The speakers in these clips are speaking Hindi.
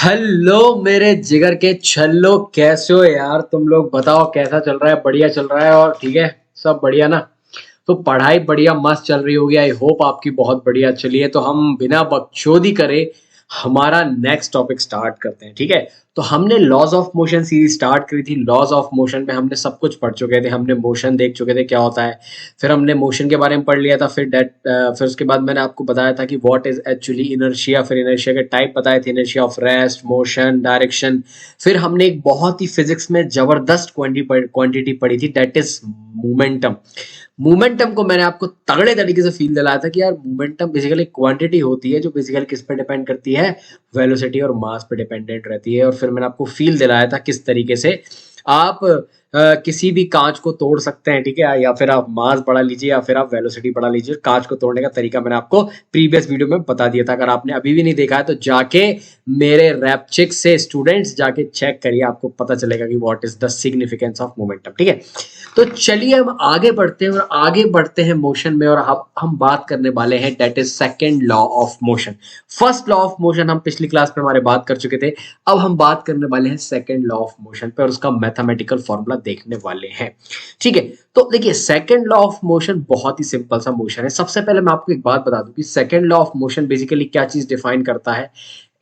हेलो मेरे जिगर के छल्लो, कैसे हो यार? तुम लोग बताओ कैसा चल रहा है? बढ़िया चल रहा है और ठीक है, सब बढ़िया ना? तो पढ़ाई बढ़िया मस्त चल रही होगी। आई होप आपकी बहुत बढ़िया चलिए। तो हम बिना बकचोदी करे हमारा नेक्स्ट टॉपिक स्टार्ट करते हैं, ठीक है? तो हमने laws of motion series start करी थी। लॉज ऑफ मोशन में हमने सब कुछ पढ़ चुके थे। हमने मोशन देख चुके थे क्या होता है, फिर हमने मोशन के बारे में पढ़ लिया था। फिर उसके बाद मैंने आपको बताया था कि व्हाट इज एक्चुअली इनर्शिया, फिर इनर्शिया के टाइप बताए थे, inertia of rest, motion, direction. फिर हमने एक बहुत ही फिजिक्स में जबरदस्त क्वांटिटी पढ़ी थी, दैट इज मोमेंटम। मोमेंटम को मैंने आपको तगड़े तरीके से फील दिलाया था कि यार मोमेंटम बेसिकली क्वांटिटी होती है जो बेसिकली किस पे डिपेंड करती है, वेलोसिटी और मास पे डिपेंडेंट रहती है। और फिर मैंने आपको फील दिलाया था किस तरीके से आप किसी भी कांच को तोड़ सकते हैं, ठीक है? या फिर आप मास बढ़ा लीजिए या फिर आप वेलोसिटी बढ़ा लीजिए। कांच को तोड़ने का तरीका मैंने आपको प्रीवियस वीडियो में बता दिया था। अगर आपने अभी भी नहीं देखा है तो जाके मेरे रैपचिक से स्टूडेंट्स जाके चेक करिए, आपको पता चलेगा कि what is the significance of momentum, ठीक है? तो चलिए हम आगे बढ़ते हैं और आगे बढ़ते हैं मोशन में। और अब हम बात करने वाले हैं that is second law of motion. First law of motion हम पिछली क्लास में हमारे बात कर चुके थे। अब हम बात करने वाले हैं सेकंड लॉ ऑफ मोशन पे और उसका मैथमेटिकल फॉर्मूला देखने वाले हैं, ठीक है? तो देखिए, सेकंड लॉ ऑफ मोशन बहुत ही सिंपल सा मोशन है। सबसे पहले मैं आपको एक बात बता दूं कि second law of motion basically क्या चीज डिफाइन करता है।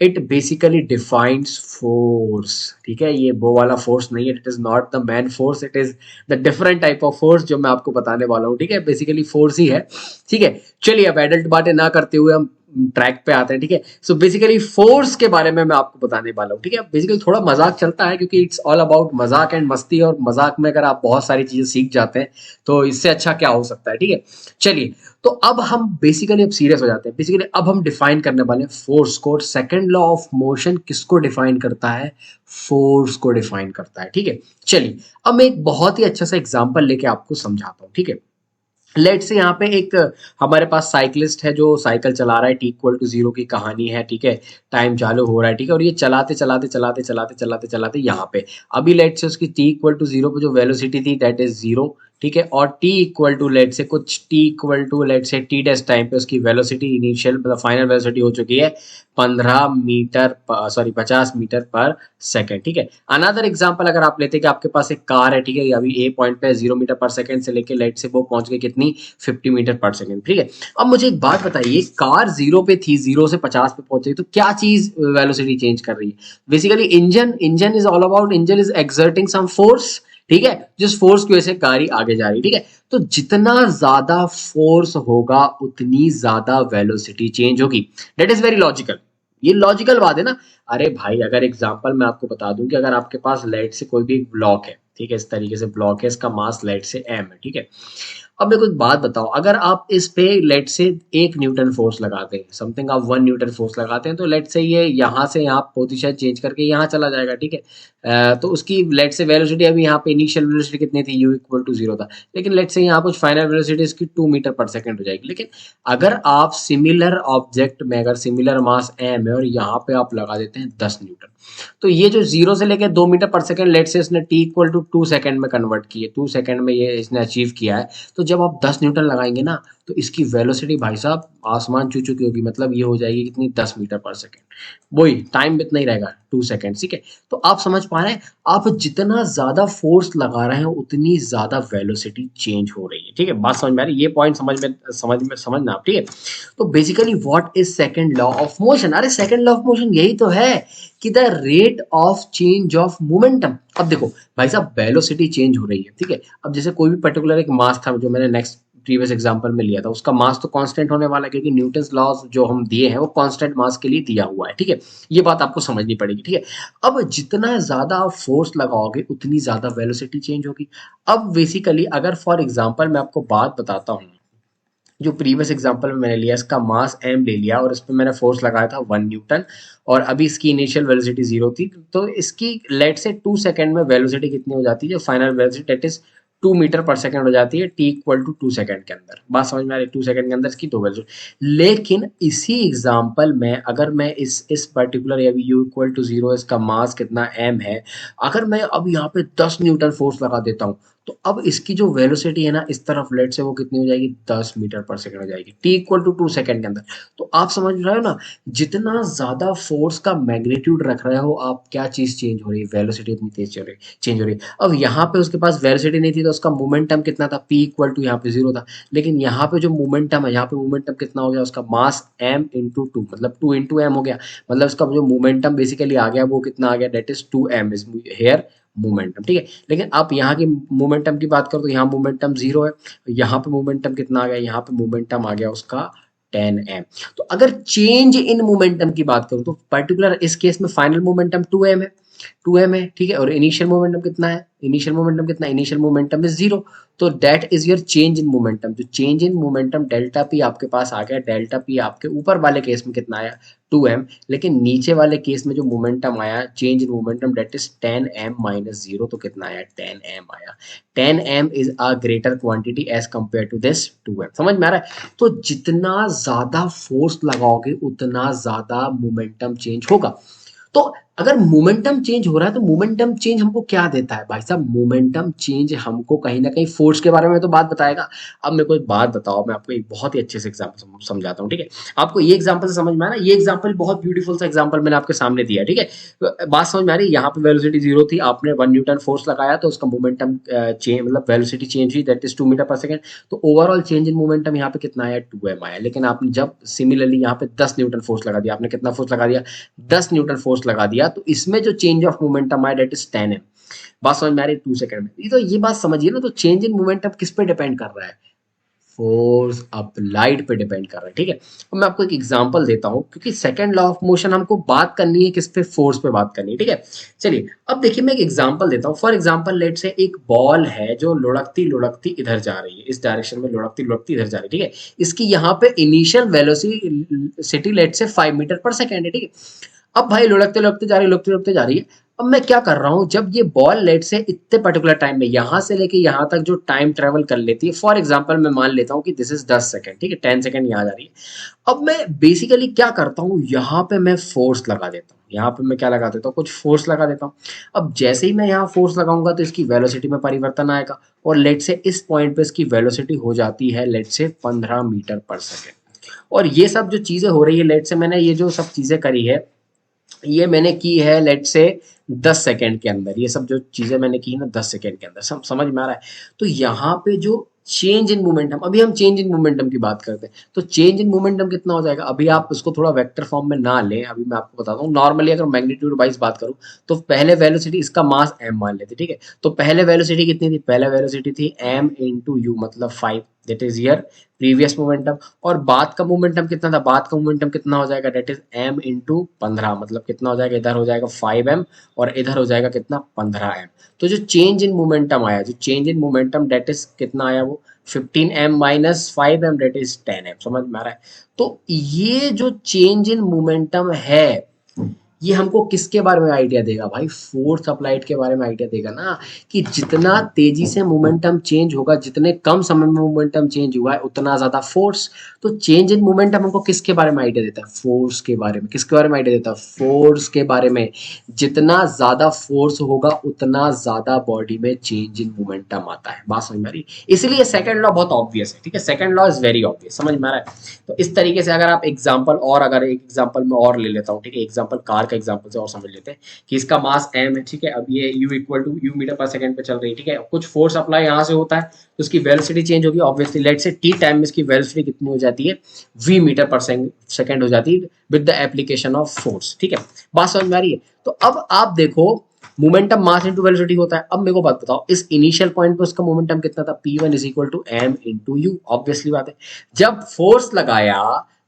इट बेसिकली डिफाइंस फोर्स, ठीक है? ये वो वाला फोर्स नहीं है, it is not the man force, it is the different type of force जो मैं आपको बताने वाला हूँ, ठीक है? बेसिकली फोर्स ही है, ठीक है? चलिए अब एडल्ट बातें ना करते हुए हम ट्रैक पे आते हैं, ठीक है? सो बेसिकली फोर्स के बारे में मैं आपको बताने वाला हूँ, ठीक है? बेसिकली थोड़ा मजाक चलता है क्योंकि इट्स ऑल अबाउट मजाक एंड मस्ती, और मजाक में अगर आप बहुत सारी चीजें सीख जाते हैं तो इससे अच्छा क्या हो सकता है, ठीक है? चलिए, तो अब हम बेसिकली अब सीरियस हो जाते हैं। बेसिकली अब हम डिफाइन करने वाले हैं फोर्स को। सेकंड लॉ ऑफ मोशन किसको डिफाइन करता है? फोर्स को डिफाइन करता है, ठीक है? चलिए, अब मैं एक बहुत ही अच्छा सा एग्जांपल लेके आपको समझाता हूँ, ठीक है? लेट्स से यहाँ पे एक हमारे पास साइकिलिस्ट है जो साइकिल चला रहा है, टी इक्वल टू जीरो की कहानी है, ठीक है? टाइम चालू हो रहा है, ठीक है? और ये चलाते चलाते चलाते चलाते चलाते चलाते यहाँ पे अभी लेट से उसकी टी इक्वल टू जीरो पे जो वेलोसिटी थी दैट इज जीरो, ठीक है? और टी इक्वल टू लेट से कुछ टी इक्वल टू लेट से टी डेस टाइम पे उसकी वेलोसिटी इनिशियल मतलब फाइनल वेलोसिटी हो चुकी है 15 metre, sorry 50 metre per second, ठीक है? अनदर एग्जांपल अगर आप लेते हैं कि आपके पास एक कार है, ठीक है? अभी ए पॉइंट पे 0 मीटर पर सेकेंड से लेके लेट से वो पहुंच गई कितनी, 50 मीटर पर सेकेंड, ठीक है? अब मुझे एक बात बताइए, कार जीरो पे थी, जीरो से 50 पे पहुंच गई, तो क्या चीज वेलोसिटी चेंज कर रही है? Basically engine. Engine is all about, engine is exerting some force, ठीक है? जिस फोर्स की वजह से गाड़ी आगे जा रही है, ठीक है? तो जितना ज्यादा फोर्स होगा उतनी ज्यादा वेलोसिटी चेंज होगी। That is very logical. ये लॉजिकल बात है ना? अरे भाई, अगर एग्जांपल मैं आपको बता दूं कि अगर आपके पास लेट से कोई भी एक ब्लॉक है, ठीक है? इस तरीके से ब्लॉक है, इसका मास लेट से एम है, ठीक है? अब मेरे को एक बात बताओ, अगर आप इस पे लेट से 1 न्यूटन फोर्स लगाते हैं, समथिंग आप 1 न्यूटन फोर्स लगाते हैं, तो लेट से ये यहाँ से यहाँ पोजीशन चेंज करके यहाँ चला जाएगा, ठीक है? तो उसकी लेट से वेलोसिटी, अभी यहाँ पे इनिशियल वेलोसिटी कितनी थी, u इक्वल टू जीरो था, लेकिन लेट से यहाँ कुछ फाइनल वेलोसिटी इसकी 2 मीटर पर सेकेंड हो जाएगी। लेकिन अगर आप सिमिलर ऑब्जेक्ट में, अगर सिमिलर मास एम है और यहाँ पे आप लगा देते हैं 10 न्यूटन, तो ये जो जीरो से लेकर 2 मीटर पर सेकेंड लेट से इसने टी इक्वल टू 2 सेकेंड में कन्वर्ट की है, 2 सेकेंड में ये इसने अचीव किया है। तो जब आप 10 न्यूटन लगाएंगे ना, तो इसकी वेलोसिटी भाई साहब आसमान छू चुकी होगी। मतलब ये हो जाएगी कितनी, 10 मीटर पर सेकेंड। वही टाइम इतना ही रहेगा, 2 सेकेंड, ठीक है? तो आप समझ पा रहे हैं, आप जितना ज्यादा फोर्स लगा रहे हैं उतनी ज्यादा वेलोसिटी चेंज हो रही है, ठीक है? बात समझ में आ रही है? ये पॉइंट समझना आप, ठीक है? तो basically what is second law of motion? अरे सेकंड लॉ ऑफ मोशन यही तो है कि the rate of change of momentum. अब देखो भाई साहब, वेलोसिटी चेंज हो रही है, ठीक है? अब जैसे कोई भी पर्टिकुलर एक मास था जो मैंने नेक्स्ट प्रीवियस एग्जांपल में लिया था, उसका मास तो कांस्टेंट होने वाला है क्योंकि न्यूटन्स लॉज जो हम दिए हैं वो कांस्टेंट मास के लिए दिया हुआ है, ठीक है? ये बात आपको समझनी पड़ेगी, ठीक है? अब जितना ज्यादा आप फोर्स लगाओगे उतनी ज्यादा वेलोसिटी चेंज होगी। अब बेसिकली अगर फॉर एग्जांपल मैं आपको बात बताता हूँ, जो प्रीवियस एग्जांपल में मैंने लिया, इसका मास m ले लिया और इस पे मैंने फोर्स लगाया था 1 न्यूटन, और अभी इसकी इनिशियल वेलोसिटी जीरो थी, तो इसकी लेट से 2 सेकेंड में वेलोसिटी कितनी हो जाती है, जो final velocity that is 2 meter per second हो जाती है टी इक्वल टू 2 सेकेंड के अंदर। बात समझ में आ रही है? 2 सेकेंड के अंदर इसकी दो वेलोसिटी। लेकिन इसी एग्जाम्पल में अगर मैं इस पर्टिकुलर अभी u इक्वल टू जीरो, इसका मास कितना m है, अगर मैं अब यहाँ पे 10 न्यूटन फोर्स लगा देता हूँ, तो अब इसकी जो वेलोसिटी है ना इस तरफ लेट से वो कितनी हो जाएगी 10 मीटर पर सेकंड हो जाएगी, टी इक्वल टू 2 सेकंड के अंदर। तो आप समझ रहे हो ना, जितना ज्यादा फोर्स का मैग्नीट्यूड रख रहे हो आप, क्या चीज चेंज हो रही है, वेलोसिटी इतनी तेज चेंज हो रही है। अब यहाँ पे उसके पास वेलोसिटी नहीं थी तो उसका मोमेंटम कितना था, पी इक्वल टू यहाँ पे 0 था, लेकिन यहाँ पे जो मोमेंटम है, यहाँ पे मोमेंटम कितना हो गया उसका, मास m इंटू टू, मतलब 2 इंटू एम हो गया, मतलब उसका जो मोमेंटम बेसिकली आ गया वो कितना आ गया, that is 2m is here momentum, ठीक है। लेकिन आप यहाँ की मोमेंटम की बात करो तो यहाँ मोमेंटम 0 है, यहाँ पे मोमेंटम कितना आ गया, यहाँ पे मोमेंटम आ गया उसका 10m। तो अगर चेंज इन मोमेंटम की बात करूं तो पर्टिकुलर इस केस में फाइनल मोमेंटम 2m है, 2m है, ठीक है। और इनिशियल मोमेंटम कितना है, इनिशियल मोमेंटम कितना है, इनिशियल मोमेंटम इज 0। तो that is your change in momentum. जो change in momentum delta P आपके पास आ गया, डेल्टा पी आपके ऊपर वाले केस में कितना आया 2m, लेकिन नीचे वाले केस में जो मोमेंटम आया change in momentum that is 10m minus 0, तो कितना आया 10m आया। 10m is a greater quantity as compare to this 2m। समझ में आ रहा है। तो जितना ज्यादा फोर्स लगाओगे उतना ज्यादा मोमेंटम चेंज होगा। तो अगर मोमेंटम चेंज हो रहा है तो मोमेंटम चेंज हमको क्या देता है भाई साहब, मोमेंटम चेंज हमको कहीं ना कहीं फोर्स के बारे में तो बात बताएगा। अब मेरे को एक बात बताओ, मैं आपको एक बहुत ही अच्छे से एग्जांपल समझाता हूँ, ठीक है। आपको ये एग्जांपल से समझ में आया ना, ये एग्जांपल बहुत ब्यूटीफुल सा एग्जांपल मैंने आपके सामने दिया, ठीक है। बात समझ में आ रही है। यहाँ पे वेलोसिटी 0 थी, आपने 1 न्यूटन फोर्स लगाया तो उसका मोमेंटम चेंज, मतलब वेलोसिटी चेंज हुई, that is 2 meter per second. तो ओवरऑल चेंज इन मोमेंटम यहाँ पे कितना आया 2m आया। लेकिन आपने जब सिमिलरली यहाँ पे 10 न्यूटन फोर्स लगा दिया, आपने कितना फोर्स लगा दिया 10 न्यूटन फोर्स लगा दिया, तो इसमें जो चेंज ऑफ मोमेंटम आया दैट इज 10m। बात समझ में आ रही है 2 सेकंड में। तो ये बात समझिए ना, तो चेंज इन मोमेंटम किस पे डिपेंड कर रहा है, फोर्स अप्लाइड पे डिपेंड कर रहा है, ठीक है। तो मैं आपको एक एग्जांपल देता हूं, क्योंकि सेकंड लॉ ऑफ मोशन हमको बात करनी है किस पे, फोर्स पे बात करनी है, ठीक है। चलिए अब देखिए मैं एक एग्जांपल देता हूं। फॉर एग्जांपल लेट से एक बॉल है जो लुढ़कती लुढ़कती इधर जा रही है, इस डायरेक्शन में लुढ़कती लुढ़कती इधर जा रही है, ठीक है। इसकी यहाँ पे इनिशियल वेलोसिटी लेट से 5 मीटर पर सेकेंड है, ठीक है। अब भाई लुढ़कते लुढ़कते जा रही है, लुढ़कते लुढ़कते जा रही है। अब मैं क्या कर रहा हूं, जब ये बॉल लेट से इतने पर्टिकुलर टाइम में यहां से लेके यहां तक जो टाइम ट्रेवल कर लेती है, फॉर एग्जांपल मैं मान लेता हूं कि दिस इज 10 सेकंड, ठीक है, 10 सेकंड यहां जा रही है। अब मैं बेसिकली क्या करता हूं, यहां पे मैं फोर्स लगा देता हूं, यहाँ पे मैं क्या लगा देता हूँ, कुछ फोर्स लगा देता हूँ। अब जैसे ही मैं यहाँ फोर्स लगाऊंगा तो इसकी वेलोसिटी में परिवर्तन आएगा, और लेट से इस पॉइंट पे इसकी वेलोसिटी हो जाती है लेट से 15 मीटर पर सेकेंड। और ये सब जो चीजें हो रही है, लेट से मैंने ये जो सब चीजें करी है, ये मैंने की है लेट से 10 सेकंड के अंदर। ये सब जो चीजें मैंने की है ना 10 सेकंड के अंदर, समझ में आ रहा है। तो यहाँ पे जो चेंज इन मोमेंटम, अभी हम चेंज इन मोमेंटम की बात करते हैं, तो चेंज इन मोमेंटम कितना हो जाएगा। अभी आप उसको थोड़ा वेक्टर फॉर्म में ना लें, अभी मैं आपको बताता हूँ। नॉर्मली अगर मैग्नीट्यूड वाइज बात करूँ तो पहले वेलोसिटी, इसका मास m मान लेते, ठीक है। तो पहले वेलोसिटी कितनी थी, पहले वेलोसिटी थी m इंटू यू, मतलब 5, that is year previous momentum. और बाद का मोमेंटम कितना था, बाद का मोमेंटम कितना हो जाएगा, दैट इज m इंटू 15, मतलब कितना हो जाएगा, इधर हो जाएगा 5m और इधर हो जाएगा कितना 15m। तो जो चेंज इन मोमेंटम आया, जो change in momentum that is कितना आया, वो 15m minus 5m date is 10m। समझ में आ रहा है। तो ये जो चेंज इन मोमेंटम है, ये हमको किसके बारे में आइडिया देगा भाई, फोर्स अप्लाइड के बारे में आइडिया देगा ना, कि जितना तेजी से मोमेंटम चेंज होगा, जितने कम समय में मोमेंटम चेंज हुआ है उतना ज्यादा फोर्स। तो चेंज इन मोमेंटम हमको किसके बारे में आइडिया देता है, फोर्स के बारे में। किसके बारे में आइडिया देता है, फोर्स के बारे में। जितना ज्यादा फोर्स होगा उतना ज्यादा बॉडी में चेंज इन मोमेंटम आता है। बात समझ में आ रही है। इसलिए सेकंड लॉ बहुत ऑब्वियस है, ठीक है, second law is very obvious. समझ में आ रहा है। तो इस तरीके से अगर आप एग्जांपल, और अगर एक एग्जांपल में और ले लेता हूँ, ठीक है, एग्जांपल कार का एग्जांपल से और समझ लेते हैं कि इसका मास m है, ठीक है। अब ये u equal to u meter per second पे चल रही है, ठीक है। कुछ फोर्स अप्लाई यहाँ से होता है तो उसकी वेलोसिटी चेंज होगी ऑब्वियसली। लेट से t टाइम में इसकी वेलोसिटी कितनी हो जाती है, v मीटर पर सेकंड हो जाती है with the application of force, ठीक है। बात समझ में आ रही है। तो अब आप देखो, मोमेंटम मास इंटू वेलोसिटी होता है। अब मेरे को बात बताओ, इस इनिशियल पॉइंट पे उसका मोमेंटम कितना था, p1 is equal to m into u. Obviously बात है, जब फोर्स लगाया,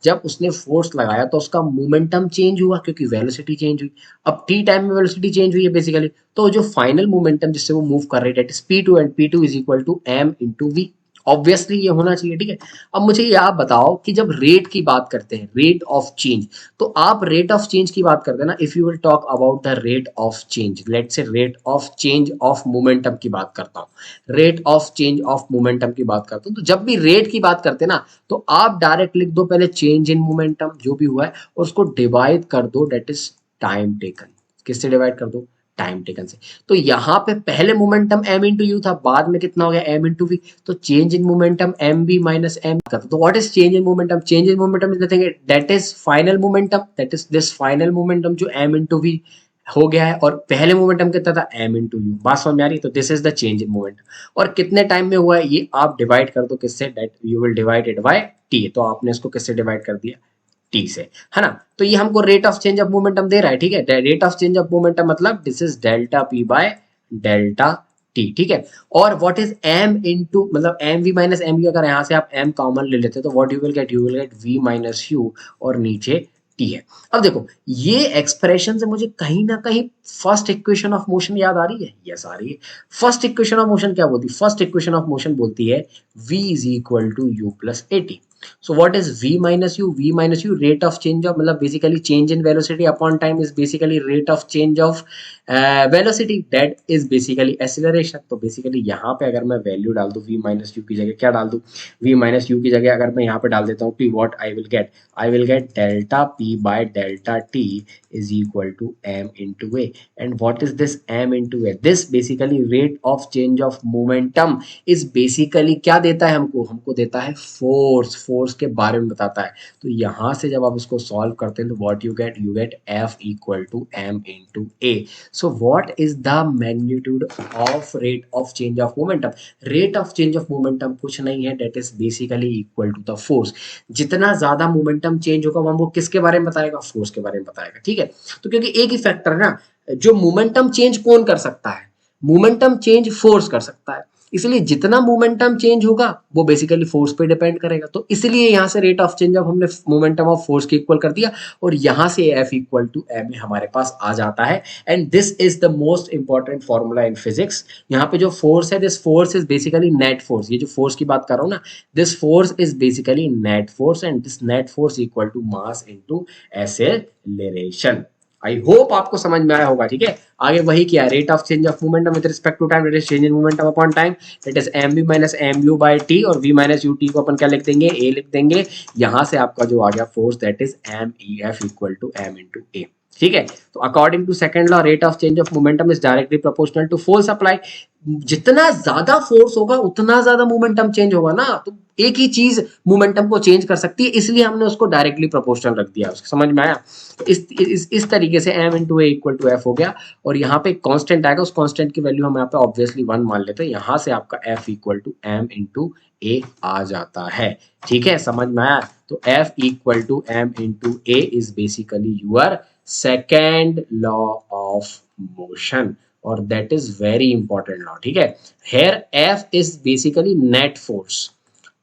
जब उसने फोर्स लगाया तो उसका मोमेंटम चेंज हुआ क्योंकि वेलोसिटी चेंज हुई। अब टी टाइम में वेलोसिटी चेंज हुई है बेसिकली, तो जो फाइनल मोमेंटम जिससे वो मूव कर रही है that is p2, and p2 is equal to m into v। Obviously ये होना चाहिए, ठीक है। अब मुझे ये आप बताओ कि जब रेट की बात करते हैं, रेट ऑफ चेंज, तो आप रेट ऑफ चेंज की बात करते हैं ना, if you will talk about the rate of change, let's say rate of change of momentum की बात करता हूँ, rate of change of momentum की बात करता हूँ। तो जब भी रेट की बात करते हैं ना, तो आप डायरेक्ट लिख दो पहले चेंज इन मोमेंटम जो भी हुआ है, और उसको डिवाइड कर दो दैट इज टाइम टेकन। किससे डिवाइड कर दो, टाइम टेकन से। तो यहाँ पे पहले मोमेंटम m इंटू यू था, बाद में कितना हो गया m इंटू वी, तो change in momentum m v minus m का। तो what is change in momentum? Change in momentum is nothing, that is final momentum, that is this final momentum जो m इंटू वी हो गया है, और पहले मोमेंटम कितना था m इंटू यू। बात समझ में आ रही? तो this is the change in momentum. और कितने टाइम में हुआ है ये आप डिवाइड कर दो किससे, that you will divide it by t। तो आपने इसको किससे डिवाइड कर दिया, t से, है ना। तो ये हमको rate of change of momentum दे रहा है, ठीक है। Rate of change of momentum मतलब this is delta p by delta t, ठीक है। और व्हाट इज m इंटू, मतलब M we minus M U, अगर यहाँ से आप m कॉमन ले लेते तो what you will get, you will get v minus U, और नीचे t है। अब देखो ये एक्सप्रेशन से मुझे कहीं ना कहीं फर्स्ट इक्वेशन ऑफ मोशन याद आ रही है। यस आ रही है। फर्स्ट इक्वेशन ऑफ मोशन क्या बोलती है? फर्स्ट इक्वेशन ऑफ मोशन बोलती है v is equal to u plus a t. So what is v minus u? V minus u rate of change of, मतलब basically change in velocity upon time is basically rate of change of velocity, that is basically acceleration। तो basically यहाँ पे अगर मैं वैल्यू डाल दूँ v minus u की जगह क्या डाल दूँ, v minus u की जगह अगर मैं यहाँ पे डाल देता हूँ p, what I will get, I will get delta p by delta t is equal to m into a। and what is this m into a? This basically rate of change of momentum is basically क्या देता है हमको? हमको देता है फोर्स, फोर्स के बारे में बताता है। तो यहाँ से जब आप इसको सॉल्व करते हैं तो what you get F equal to m into a। So what is the magnitude of rate of change of momentum? Rate of change of momentum कुछ नहीं है, that is basically equal to the force. जितना ज्यादा मोमेंटम चेंज होगा वो हमको किसके बारे में बताएगा? फोर्स के बारे में बताएगा, ठीक है। तो क्योंकि एक ही फैक्टर है ना, जो मोमेंटम चेंज कौन कर सकता है? मोमेंटम चेंज फोर्स कर सकता है, इसलिए जितना मोमेंटम चेंज होगा वो बेसिकली फोर्स पे डिपेंड करेगा। तो इसलिए यहां से रेट ऑफ चेंज ऑफ हमने मोमेंटम ऑफ फोर्स के इक्वल कर दिया, और यहां से F इक्वल टू m हमारे पास आ जाता है। And this is the most important formula in physics. यहाँ पे जो फोर्स है, this force is basically net force. ये जो फोर्स की बात कर रहा हूँ ना, this force is basically net force, and this net force equal to mass into acceleration. I hope आपको समझ में आया होगा, ठीक है। आगे वही किया, rate of change of momentum with respect to time, that is change in momentum upon time, that is m we minus M u by t, और वी माइनस यू टी को अपन क्या लिख देंगे, ए लिख देंगे। यहां से आपका जो आ गया force, that is M E F equal to M into A, ठीक है। तो according to second law, rate of change of momentum is directly proportional to force apply. जितना ज्यादा फोर्स होगा उतना ज्यादा मोमेंटम चेंज होगा ना, तो एक ही चीज मोमेंटम को चेंज कर सकती है, इसलिए हमने उसको डायरेक्टली प्रोपोर्शनल रख दिया। उसको समझ में आया? तो इस तरीके से m into a equal to F हो गया, और यहाँ पे कांस्टेंट आएगा, उस कांस्टेंट की वैल्यू हम यहाँ पे ऑब्वियसली 1 मान लेते हैं। यहाँ से आपका f equal to m into A आ जाता है, ठीक है। समझ में आया? तो f equal to m into A is basically your second law of motion, और that is very important law, ठीक है। Here F is basically net force.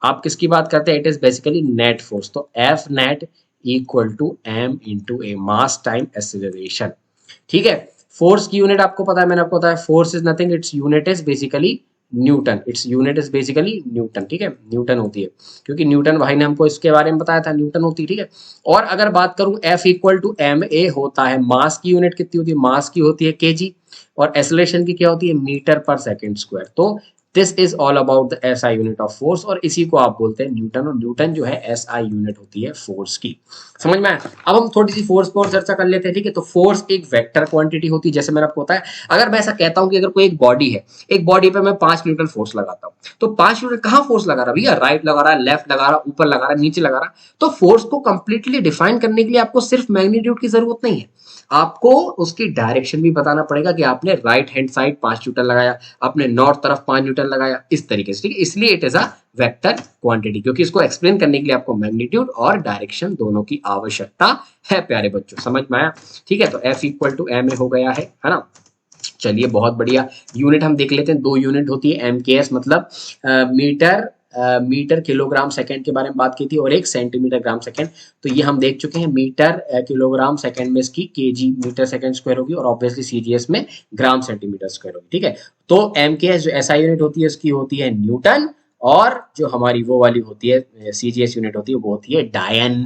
आप किसकी बात करते हैं? It is basically net force. तो F net equal to m into A, mass times acceleration, ठीक है। फोर्स की यूनिट आपको पता है, मैंने आपको बताया force is nothing, its unit is basically Newton, its unit is basically Newton, ठीक है। न्यूटन होती है, क्योंकि न्यूटन भाई ने हमको इसके बारे में बताया था, न्यूटन होती है, ठीक है। और अगर बात करूं F equal to m a होता है, मास की यूनिट कितनी होती है? मास की होती है केजी, और एक्सेलरेशन की क्या होती है? Metre per second square. तो this is all about the SI unit of force, और इसी को आप बोलते हैं न्यूटन, और न्यूटन जो है एसआई यूनिट होती है फोर्स की। समझ में आया? अब हम थोड़ी सी फोर्स पर चर्चा कर लेते हैं, ठीक है। तो फोर्स एक वेक्टर क्वांटिटी होती है, जैसे मैंने आपको बताया। अगर मैं ऐसा कहता हूं कि अगर कोई एक बॉडी है, एक बॉडी पे मैं 5 न्यूटन फोर्स लगाता हूं, तो 5 न्यूटन कहां फोर्स लगा रहा है भैया? राइट लगा रहा है, लेफ्ट लगा रहा है, ऊपर लगा रहा है, नीचे लगा रहा है। तो फोर्स को कंप्लीटली डिफाइन करने के लिए आपको सिर्फ मैग्नीट्यूड की जरूरत नहीं है, आपको उसकी डायरेक्शन भी बताना पड़ेगा कि आपने राइट हैंड साइड 5 न्यूटन लगाया, आपने नॉर्थ तरफ 5 न्यूटन लगाया, इस तरीके से, ठीक है। इसलिए it is a vector quantity, क्योंकि इसको एक्सप्लेन करने के लिए आपको मैग्नीट्यूड और डायरेक्शन दोनों की आवश्यकता है, प्यारे बच्चों। समझ में आया? ठीक है। तो F equal to m a हो गया है ना। चलिए बहुत बढ़िया। यूनिट हम देख लेते हैं, 2 यूनिट होती है, MKS मतलब मीटर किलोग्राम सेकंड के बारे में बात की थी, और एक सेंटीमीटर ग्राम सेकंड। तो ये हम देख चुके हैं, मीटर किलोग्राम सेकंड में इसकी केजी मीटर सेकंड स्क्वायर होगी, और ऑब्वियसली सीजीएस में ग्राम सेंटीमीटर स्क्वायर होगी, ठीक है। तो MKS जो एसआई यूनिट होती है उसकी होती है न्यूटन, और जो हमारी वो वाली होती है सीजीएस यूनिट होती है वो होती है डायन,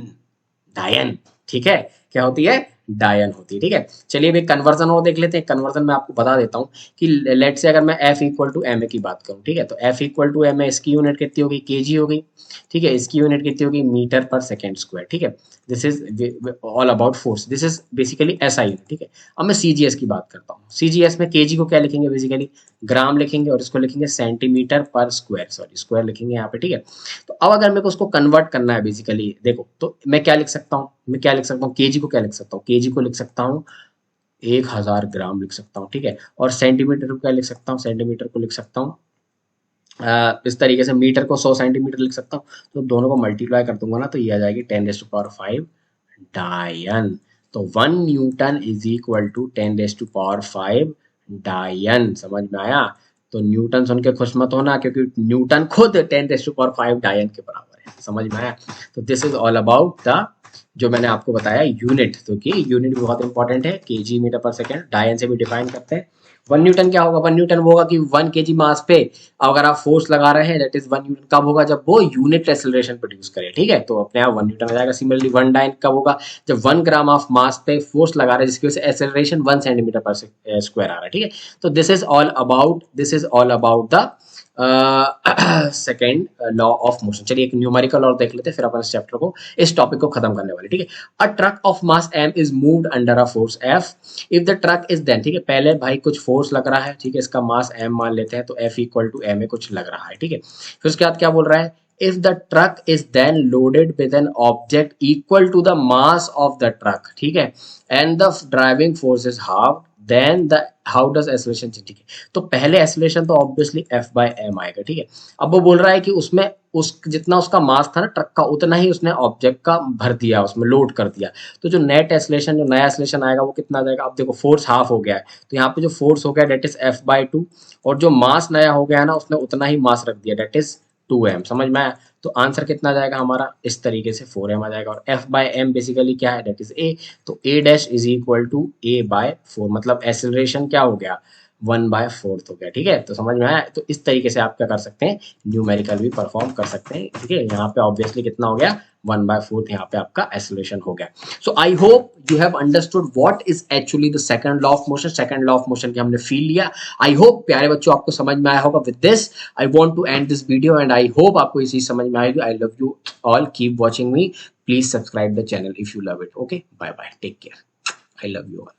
डायन, ठीक है। क्या होती है? डायन होती है। ठीक है, चलिए अब एक कन्वर्जन और देख लेते हैं। कन्वर्जन में आपको बता देता हूँ कि लेट से अगर मैं F equal to m a की बात करूँ, ठीक है, तो F equal to m a, इसकी यूनिट कितनी होगी, केजी हो गई। ठीक है, इसकी यूनिट कितनी होगी, मीटर पर सेकेंड स्क्वायर। ठीक है, this is all about force, this is basically SI unit. ठीक है, अब मैं सीजीएस की बात करता हूँ। सीजीएस में केजी को क्या लिखेंगे, बेसिकली ग्राम लिखेंगे, और इसको लिखेंगे सेंटीमीटर पर स्क्वायर, सॉरी स्क्वायर लिखेंगे यहाँ पे। ठीक है, तो अब अगर मेरे को उसको कन्वर्ट करना है बेसिकली, देखो तो मैं क्या लिख सकता हूँ, मैं क्या लिख सकता हूँ, केजी को क्या लिख सकता हूँ, केजी को लिख सकता हूँ 1000 ग्राम लिख सकता हूँ। ठीक है, और सेंटीमीटर को क्या लिख सकता हूँ, सेंटीमीटर को लिख सकता हूँ इस तरीके से, मीटर को 100 सेंटीमीटर लिख सकता हूँ। तो दोनों को मल्टीप्लाई कर दूंगा ना, तो ये आ जाएगी 10⁵ डायन। तो 1 न्यूटन इज इक्वल टू 10⁵ डायन। समझ में आया? तो न्यूटन सुन के खुश मत होना, क्योंकि न्यूटन खुद 10⁵ डायन के बराबर है। समझ में आया? तो this is all about the, जो मैंने आपको बताया यूनिट, तो कि यूनिट भी बहुत इंपॉर्टेंट है, केजी मीटर पर सेकेंड, डायन से भी डिफाइन करते हैं। 1 न्यूटन क्या होगा, 1 न्यूटन वो होगा कि 1 केजी मास पे अगर आप फोर्स लगा रहे हैं, दैट इज 1 न्यूटन कब होगा, जब वो यूनिट एक्सेलरेशन प्रोड्यूस करे। ठीक है, तो अपने आप 1 न्यूटन आ जाएगा। सिमिलरली 1 डायन कब होगा, जब 1 ग्राम ऑफ मास पे फोर्स लगा रहे हैं, जिसकी वजह से एक्सेलरेशन 1 सेंटीमीटर पर स्क्वायर आ रहा है। ठीक है, तो this is all about the second law of motion. चलिए एक न्यूमेरिकल और देख लेते हैं, फिर अपन इस चैप्टर को, इस टॉपिक को खत्म करने वाले। ठीक है, a truck of mass m is moved under a force F if the truck is then. ठीक है, पहले भाई कुछ फोर्स लग रहा है, ठीक है, इसका मास m मान लेते हैं, तो F इक्वल टू m ए कुछ लग रहा है। ठीक है, फिर उसके बाद क्या बोल रहा है, if the truck is then loaded with an object equal to the mass of the truck, ठीक है, and the driving force is half, then the how does acceleration change? ठीक है, तो पहले acceleration तो obviously F by m आएगा। ठीक है, अब वो बोल रहा है कि उसमें उस जितना उसका मास था ना ट्रक का, उतना ही उसने ऑब्जेक्ट का भर दिया, उसमें लोड कर दिया। तो जो नेट एक्सेलरेशन, जो नया एक्सेलरेशन आएगा वो कितना आ जाएगा। अब देखो फोर्स हाफ हो गया है, तो यहाँ पे जो फोर्स हो गया डेट इज F/2, और जो मास नया हो गया है ना, उसने उतना ही मास रख दिया, डेट इज 2m। समझ में आया? तो आंसर कितना आ जाएगा हमारा, इस तरीके से 4m आ जाएगा। और F/m बेसिकली क्या है, डेट इज a, तो a dash is equal to a/4, मतलब एक्सेलरेशन क्या हो गया, 1/4 हो गया। ठीक है, तो समझ में आया? तो इस तरीके से आप क्या कर सकते हैं, न्यूमेरिकल भी परफॉर्म कर सकते हैं। ठीक है, यहाँ पे ऑब्वियसली कितना हो गया, 1/4 यहाँ पे आपका एक्सेलरेशन हो गया। So I hope you have understood what is actually the second law of motion. Second law of motion के हमने फील लिया। आई होप प्यारे बच्चों आपको समझ में आया होगा। With this I want to end this video and I hope आपको ये चीज समझ में आएगी। I love you all, keep watching me, please subscribe the channel if you love it. Okay, bye bye, take care, I love you all.